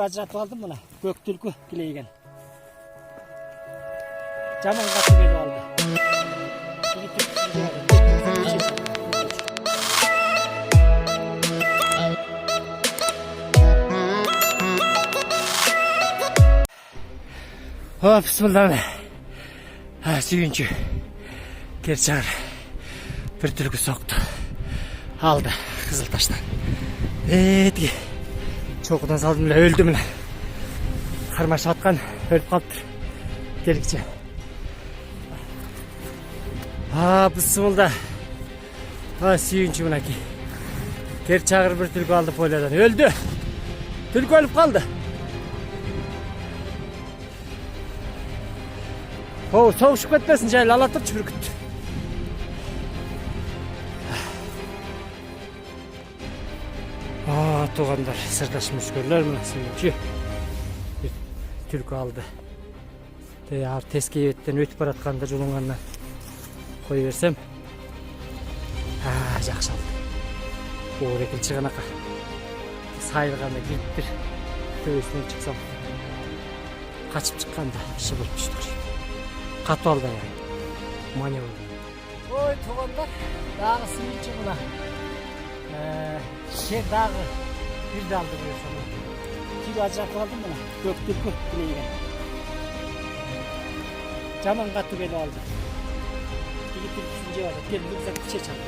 ажыратып алдым мына. Көк түлкі килейген. Жаман қатты келіп алды. Bismillah. Suyuncu. Gerçeğer. Bir түлкі соқты. Алды. Қызыл таштан. Етке. Çoğudan saldım bile. Öldü mü? Karmaşa atkan. Ölüp kaldır. Delikçe. Bismillah. Suyuncu buna ki. Gerçeğer bir түлкі aldı polyadan. Öldü. Түлкі ölüp kaldı. Soğuşup ketmesin jaylı alatırçı Беркут. Туғандар, сырдаш мүшкерлер мына сүйінші. Bir түлкі алды. Теске еттен өтіп баратқанда жолыңғаннан қой берсем. Жақшы алды. Оғыр екінші ғанақа. Сайылғанда кеттір. Төбесінен шықсам. Қачып шыққанда шыбырып түштік. Қату алды аяғын. Мане болды. Ой, туғандар. Дағы сүйінші мұна. Шер дағы бірді алды бұйырсам. Кило ажыратып алдым мұна. Көк түлкі килейген. Жаман қатты келіп алды. Екі түлкісін жеп алды. Келіп рюкзак кіше чалды.